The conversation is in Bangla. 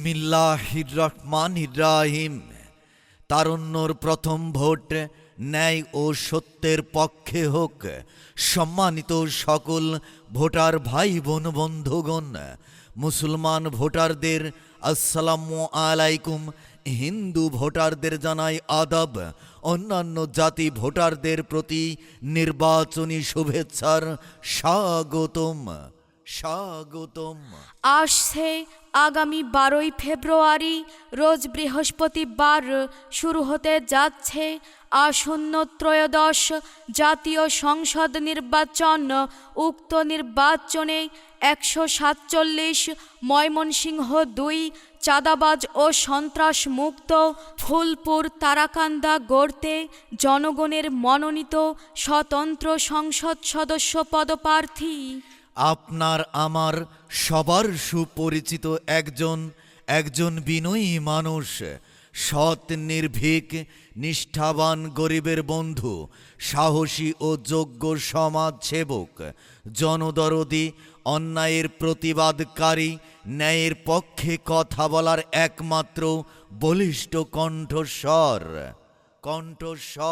বিসমিল্লাহির রহমানির রহিম। তারুণ্যর প্রথম ভোট ন্যায় ও সত্যের পক্ষে হোক। সম্মানিত সকল ভোটার ভাই বোন বন্ধুগণ, মুসলমান ভোটারদের আসসালামু আলাইকুম, হিন্দু ভোটারদের জানাই আদাব, অন্যান্য জাতি ভোটারদের প্রতি নির্বাচনী শুভেচ্ছার স্বাগতম স্বাগতম। আসছে আগামী 12ই ফেব্রুয়ারি রোজ বৃহস্পতিবার শুরু হতে যাচ্ছে আসন্ন ত্রয়োদশ জাতীয় সংসদ নির্বাচন। উক্ত নির্বাচনে 147 ময়মনসিংহ 2 চাঁদাবাজ ও সন্ত্রাস মুক্ত ফুলপুর তারাকান্দা গড়তে জনগণের মনোনীত স্বতন্ত্র সংসদ সদস্য পদপ্রার্থী আপনার আমার সবার সুপরিচিত একজন বিনয়ী মানুষ, সৎ নির্ভীক নিষ্ঠাবান গরিবের বন্ধু, সাহসী ও যোগ্য সমাজসেবক, জনদরদি, অন্যায়ের প্রতিবাদকারী, ন্যায়ের পক্ষে কথা বলার একমাত্র বলিষ্ঠ কণ্ঠস্বর।